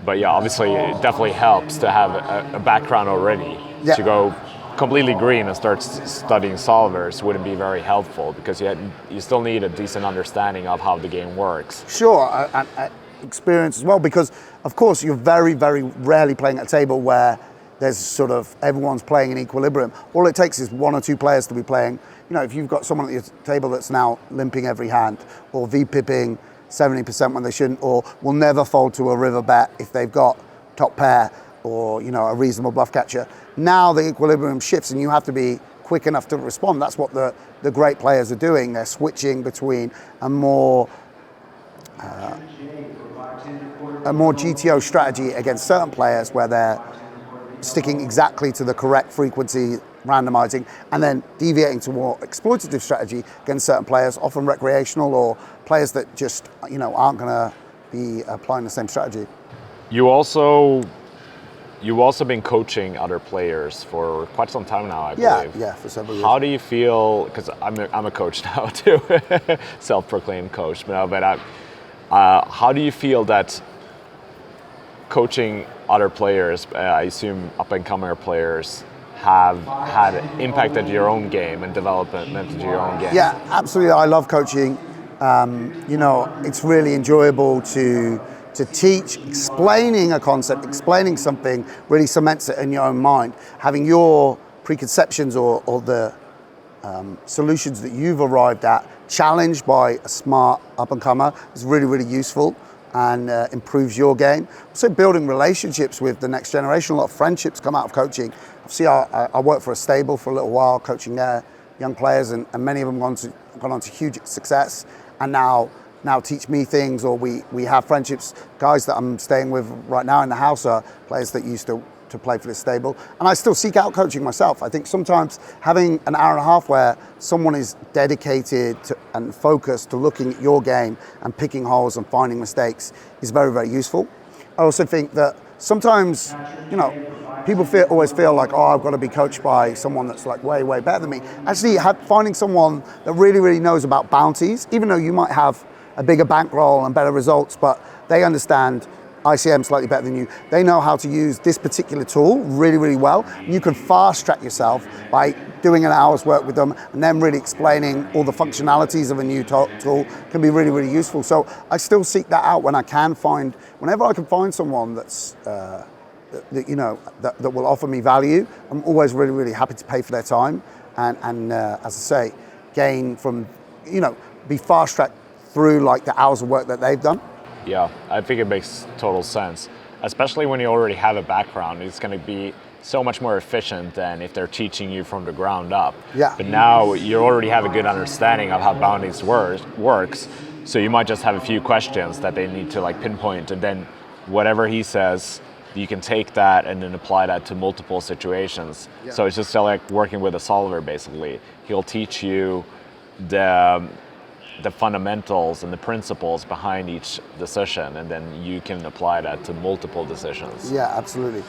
But yeah, obviously it definitely helps to have a background already. To go completely green and start studying solvers wouldn't be very helpful, because you still need a decent understanding of how the game works. Sure, and experience as well, because of course you're very, very rarely playing at a table where there's sort of everyone's playing in equilibrium. All it takes is one or two players to be playing. You know, if you've got someone at your table that's now limping every hand, or V-pipping 70% when they shouldn't, or will never fold to a river bet if they've got top pair, or, you know, a reasonable bluff catcher. Now the equilibrium shifts and you have to be quick enough to respond. That's what the great players are doing. They're switching between a more GTO strategy against certain players, where they're sticking exactly to the correct frequency randomizing, and then deviating to more exploitative strategy against certain players, often recreational, or players that just, you know, aren't going to be applying the same strategy. You've also been coaching other players for quite some time now, I believe. Yeah, for several years. How do you feel? Because I'm a coach now too, self-proclaimed coach. But how do you feel that coaching other players, I assume up-and-comer players, have had impacted your own game and development of your own game? Yeah, absolutely. I love coaching. You know, it's really enjoyable to teach. Explaining a concept, explaining something really cements it in your own mind. Having your preconceptions or the solutions that you've arrived at challenged by a smart up-and-comer is really, really useful. and improves your game. Also building relationships with the next generation. A lot of friendships come out of coaching. Obviously, I worked for a stable for a little while, coaching their young players, and many of them gone on to huge success, and now teach me things, or we have friendships. Guys that I'm staying with right now in the house are players that used to play for this stable, and I still seek out coaching myself. I think sometimes having an hour and a half where someone is dedicated to, and focused to looking at your game and picking holes and finding mistakes is very, very useful. I also think that sometimes, people always feel like, oh, I've got to be coached by someone that's like way, way better than me. Actually, finding someone that really, really knows about bounties, even though you might have a bigger bankroll and better results, but they understand ICM slightly better than you. They know how to use this particular tool really, really well. You can fast track yourself by doing an hour's work with them and then really explaining all the functionalities of a new tool can be really, really useful. So I still seek that out whenever I can find someone that's, that will offer me value. I'm always really, really happy to pay for their time and as I say, gain from, be fast tracked through like the hours of work that they've done. Yeah, I think it makes total sense, especially when you already have a background. It's going to be so much more efficient than if they're teaching you from the ground up. Yeah. But now you already have a good understanding of how bounties works, so you might just have a few questions that they need to like pinpoint, and then whatever he says, you can take that and then apply that to multiple situations. Yeah. So it's just like working with a solver basically. He'll teach you the fundamentals and the principles behind each decision, and then you can apply that to multiple decisions. Yeah, absolutely.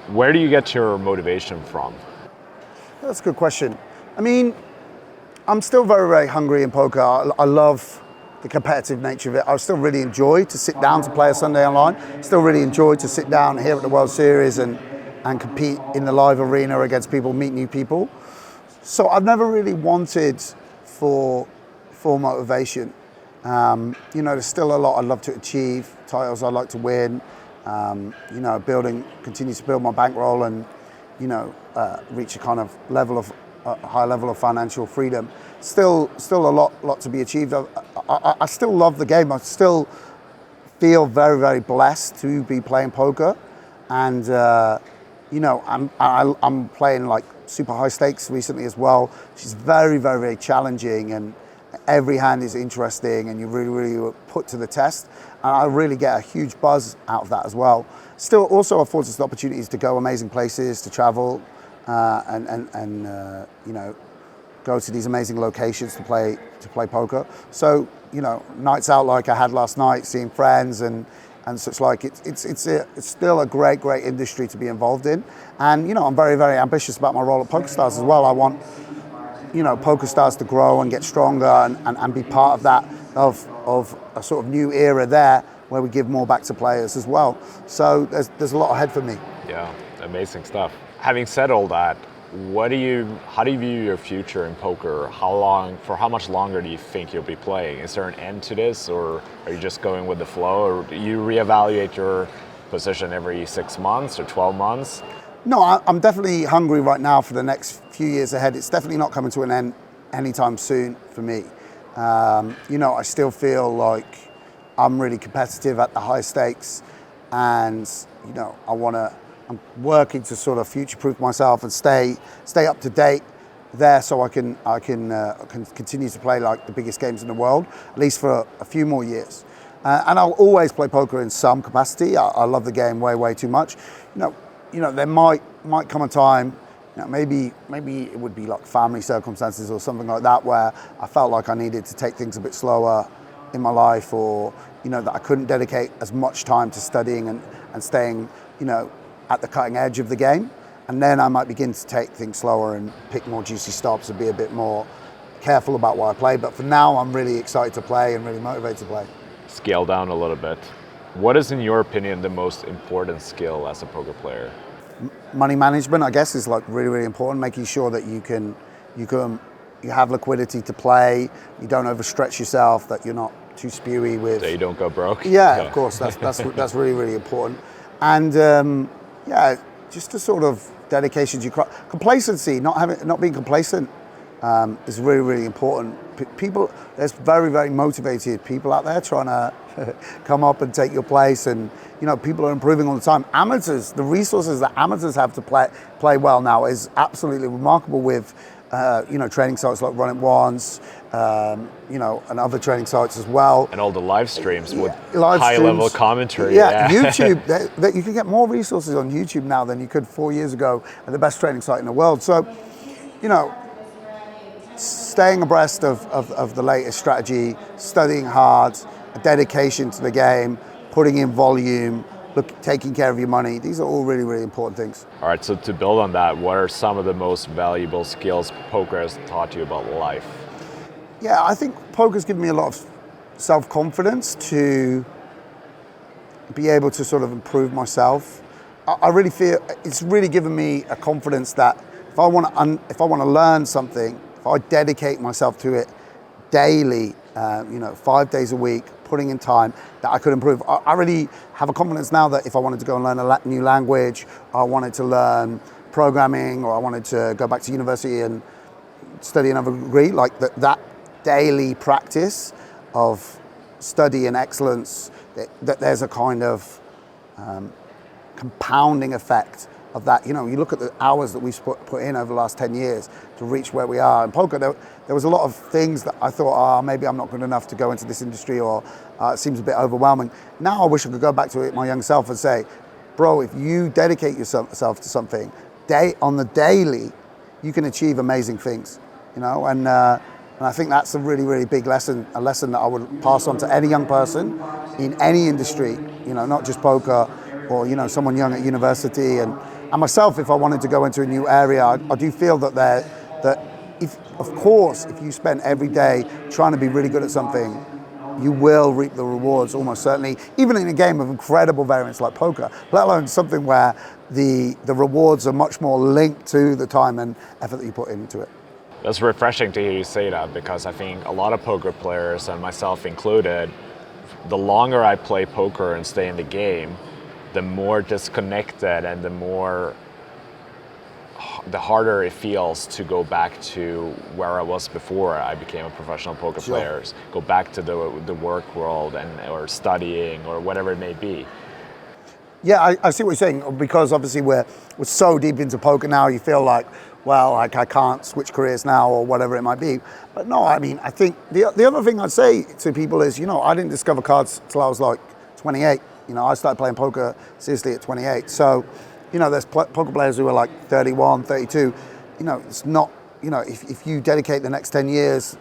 Where do you get your motivation from? That's a good question. I mean, I'm still very, very hungry in poker. I love the competitive nature of it. I still really enjoy to sit down to play a Sunday online. Still really enjoy to sit down here at the World Series and compete in the live arena against people, meet new people. So I've never really wanted for motivation. There's still a lot I'd love to achieve, titles I'd like to win, continue to build my bankroll and, reach a kind of high level of financial freedom. Still a lot to be achieved. I still love the game. I still feel very, very blessed to be playing poker. And, I'm playing like super high stakes recently as well, which is very, very, very challenging, and every hand is interesting and you really, really put to the test. And I really get a huge buzz out of that as well. Still also affords us the opportunities to go amazing places, to travel and go to these amazing locations to play poker. So, nights out like I had last night, seeing friends and such like, it's still a great industry to be involved in. And, I'm very, very ambitious about my role at PokerStars as well. I want, PokerStars to grow and get stronger and be part of that, of a sort of new era there where we give more back to players as well. So there's a lot ahead for me. Yeah, amazing stuff. Having said all that, how do you view your future in poker? For how much longer do you think you'll be playing? Is there an end to this, or are you just going with the flow, or do you reevaluate your position every 6 months or 12 months? No, I'm definitely hungry right now for the next few years ahead. It's definitely not coming to an end anytime soon for me. I still feel like I'm really competitive at the high stakes, and I'm working to sort of future-proof myself and stay up to date there, so I can continue to play like the biggest games in the world, at least for a few more years. And I'll always play poker in some capacity. I love the game way too much. There might come a time, maybe it would be like family circumstances or something like that, where I felt like I needed to take things a bit slower in my life, or that I couldn't dedicate as much time to studying and staying at the cutting edge of the game. And then I might begin to take things slower and pick more juicy stops and be a bit more careful about what I play. But for now, I'm really excited to play and really motivated to play. Scale down a little bit. What is, in your opinion, the most important skill as a poker player? Money management, I guess, is like really important. Making sure that you have liquidity to play, you don't overstretch yourself, that you're not too spewy with. So you don't go broke. Yeah, of course. That's really important. And just a sort of dedication to your craft. Complacency, not being complacent. is really, really important. People, there's very, very motivated people out there trying to come up and take your place, and people are improving all the time. Amateurs, the resources that amateurs have to play well now is absolutely remarkable with training sites like Run It Once, and other training sites as well. And all the live streams with live high-level streams. commentary. Yeah, YouTube. You can get more resources on YouTube now than you could 4 years ago at the best training site in the world. So, staying abreast of the latest strategy, studying hard, a dedication to the game, putting in volume, taking care of your money. These are all really, really important things. All right, so to build on that, what are some of the most valuable skills poker has taught you about life? Yeah, I think poker's given me a lot of self-confidence to be able to sort of improve myself. I really feel it's really given me a confidence that if I want to learn something, if I dedicate myself to it daily, 5 days a week, putting in time, that I could improve. I really have a confidence now that if I wanted to go and learn a new language, I wanted to learn programming, or I wanted to go back to university and study another degree, like that daily practice of study and excellence, that there's a kind of compounding effect of that. You look at the hours that we've put in over the last 10 years to reach where we are in poker. There was a lot of things that I thought, maybe I'm not good enough to go into this industry, or it seems a bit overwhelming. Now I wish I could go back to it, my young self, and say, bro, if you dedicate yourself to something on the daily, you can achieve amazing things, and I think that's a really, really big lesson, a lesson that I would pass on to any young person in any industry, not just poker, or someone young at university, and myself, if I wanted to go into a new area. I do feel that if you spend every day trying to be really good at something, you will reap the rewards almost certainly, even in a game of incredible variance like poker, let alone something where the rewards are much more linked to the time and effort that you put into it. That's refreshing to hear you say that, because I think a lot of poker players, and myself included, the longer I play poker and stay in the game, the more disconnected and the harder it feels to go back to where I was before I became a professional poker player. Go back to the work world or studying or whatever it may be. Yeah, I see what you're saying, because obviously we're so deep into poker now, you feel like, well, I can't switch careers now or whatever it might be. But no, I mean, I think the other thing I'd say to people is, I didn't discover cards till I was like 28. I started playing poker seriously at 28. So, there's poker players who are like 31, 32. It's not, if you dedicate the next 10 years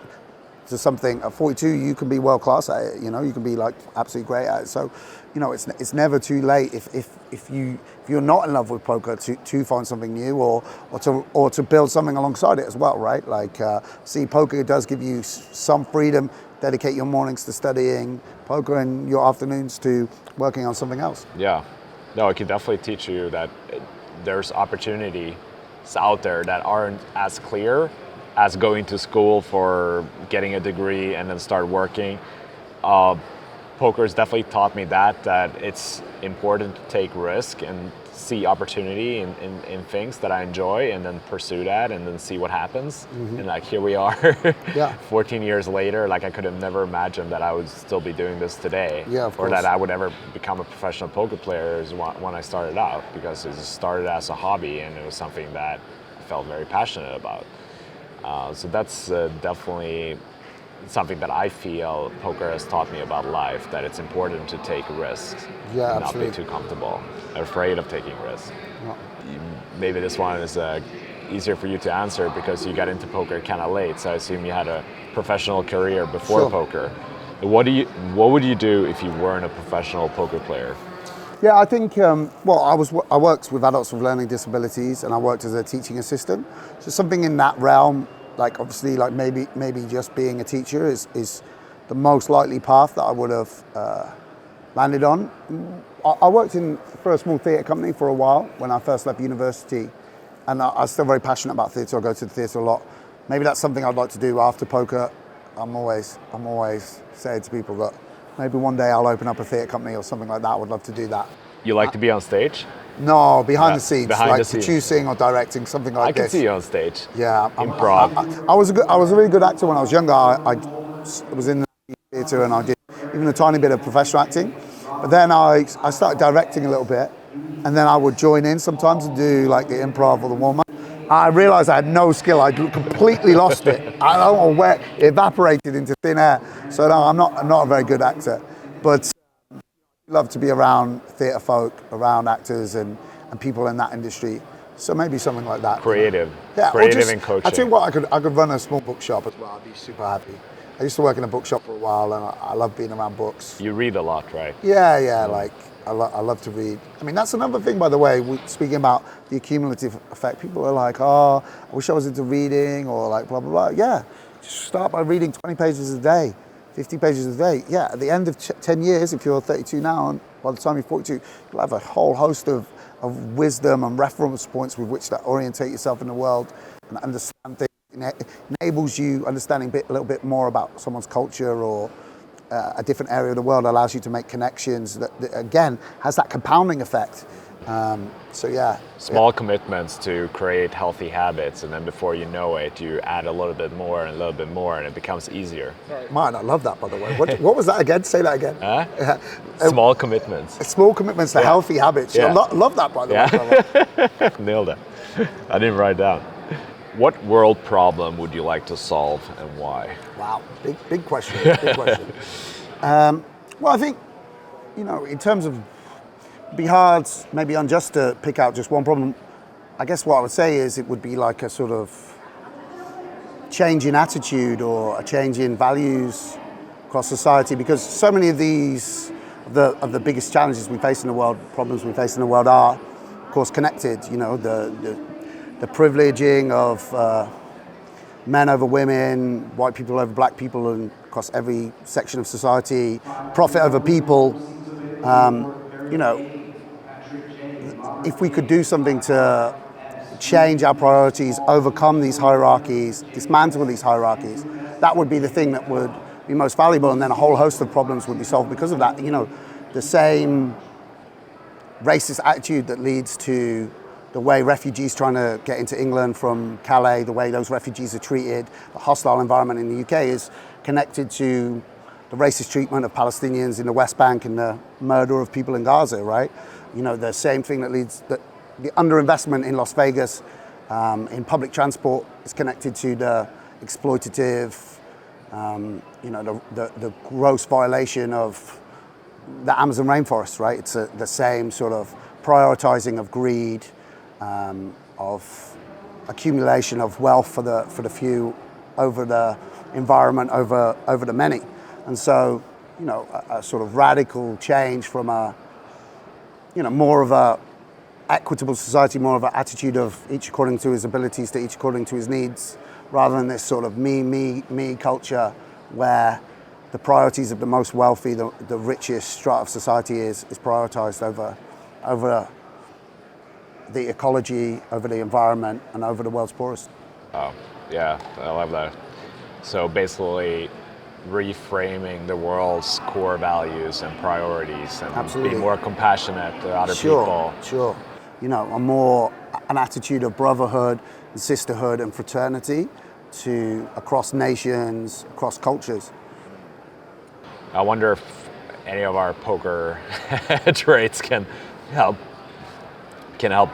to something at 42, you can be world class at it. You can be like absolutely great at it. So, it's never too late if you're not in love with poker to find something new or to build something alongside it as well, right? Like, poker does give you some freedom. Dedicate your mornings to studying poker and your afternoons to working on something else. Yeah, no, it can definitely teach you that there's opportunities out there that aren't as clear as going to school for getting a degree and then start working. Poker has definitely taught me that it's important to take risk and see opportunity in things that I enjoy, and then pursue that, and then see what happens. Mm-hmm. And like, here we are, 14 years later. Like, I could have never imagined that I would still be doing this today, or that I would ever become a professional poker player when I started out, because it started as a hobby and it was something that I felt very passionate about. So that's definitely something that I feel poker has taught me about life, that it's important to take risks, and not be too comfortable, afraid of taking risks. Yeah. Maybe this one is easier for you to answer because you got into poker kind of late, so I assume you had a professional career before poker. What would you do if you weren't a professional poker player? Yeah, I think, I worked with adults with learning disabilities, and I worked as a teaching assistant. So something in that realm, like obviously, like maybe just being a teacher is the most likely path that I would have landed on. I worked for a small theatre company for a while when I first left university, and I was still very passionate about theatre. I go to the theatre a lot. Maybe that's something I'd like to do after poker. I'm always saying to people that maybe one day I'll open up a theatre company or something like that. I would love to do that. You like to be on stage? No, behind the scenes, behind like the scenes. producing or directing, something like I this. can see you on stage. Yeah, Improv. I was a really good actor when I was younger. I was in the theatre and I did even a tiny bit of professional acting. But then I started directing a little bit, and then I would join in sometimes and do like the improv or the warm up. I realised I had no skill. I completely lost it. I don't know where it evaporated into thin air. So no, I'm not a very good actor, but I love to be around theatre folk, around actors and people in that industry. So maybe something like that. Creative. Yeah, Creative and coaching. I tell you what, I could run a small bookshop as well. I'd be super happy. I used to work in a bookshop for a while, and I love being around books. You read a lot, right? Yeah, like I love to read. I mean, that's another thing, by the way. Speaking about the accumulative effect, people are like, "Oh, I wish I was into reading," or like blah blah blah. Yeah, just start by reading 20 pages a day, 50 pages a day. Yeah, at the end of 10 years, if you're 32 now, and by the time you're 42, you'll have a whole host of wisdom and reference points with which to orientate yourself in the world and understand things. It enables you understanding a little bit more about someone's culture or a different area of the world, allows you to make connections that again has that compounding effect. So yeah. Small commitments to create healthy habits, and then before you know it, you add a little bit more and a little bit more, and it becomes easier. Man, I love that, by the way. What was that again? Say that again. Huh? Small commitments. Small commitments to healthy habits. Yeah. Love that, by the way. Nailed it. I didn't write it down. What world problem would you like to solve and why? Wow, big question. Big question. Well, I think, in terms of, it'd be hard, maybe unjust to pick out just one problem. I guess what I would say is it would be like a sort of change in attitude or a change in values across society, because so many of these, of the biggest challenges we face in the world, problems we face in the world are, of course, connected. The privileging of men over women, white people over black people, and across every section of society, profit over people. If we could do something to change our priorities, overcome these hierarchies, dismantle these hierarchies, that would be the thing that would be most valuable, and then a whole host of problems would be solved because of that. The same racist attitude that leads to the way refugees trying to get into England from Calais, the way those refugees are treated, the hostile environment in the UK is connected to the racist treatment of Palestinians in the West Bank and the murder of people in Gaza, right? The same thing that leads, the underinvestment in Las Vegas in public transport is connected to the exploitative, the gross violation of the Amazon rainforest, right? It's the same sort of prioritizing of greed, of accumulation of wealth for the few over the environment, over the many. And so, a sort of radical change from more of a equitable society, more of an attitude of each according to his abilities to each according to his needs, rather than this sort of me culture where the priorities of the most wealthy, the richest strata of society is prioritized over the ecology, over the environment, and over the world's poorest. Oh, yeah, I love that. So basically, reframing the world's core values and priorities, and Absolutely. be more compassionate to other people. Sure. An attitude of brotherhood and sisterhood and fraternity to across nations, across cultures. I wonder if any of our poker traits can help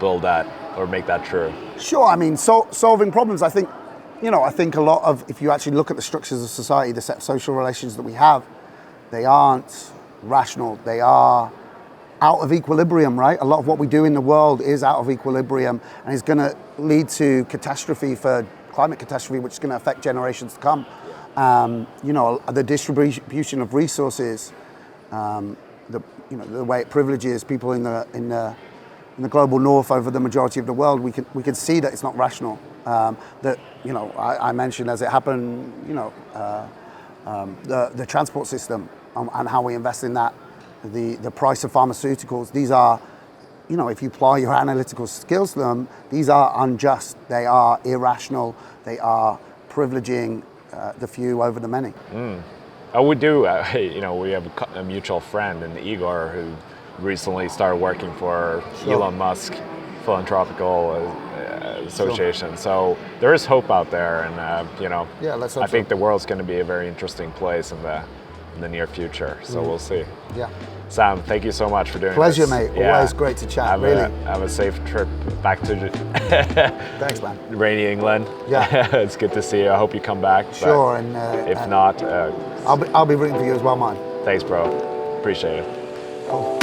build that or make that true. Sure. I mean, solving problems. I think a lot of, if you actually look at the structures of society, the set of social relations that we have, they aren't rational. They are out of equilibrium, right? A lot of what we do in the world is out of equilibrium and is going to lead to climate catastrophe, which is going to affect generations to come. The distribution of resources, the way it privileges people in the global north over the majority of the world, we can see that it's not rational. I mentioned, as it happened, the transport system and how we invest in that, the price of pharmaceuticals. These are, if you apply your analytical skills to them, these are unjust. They are irrational. They are privileging the few over the many. We do. We have a mutual friend in Igor who recently started working for Sure. Elon Musk Philanthropical Association. So there is hope out there, and Yeah, let's hope I think so. the world's going to be a very interesting place in the near future. So we'll see. Yeah. Sam, thank you so much for doing Pleasure, this. mate. Always great to chat, really. Have a safe trip back to Thanks, man. rainy England. Yeah. It's good to see you. I hope you come back. but Sure, and if not, I'll be rooting for you as well, mine. thanks, bro. Appreciate it. Cool.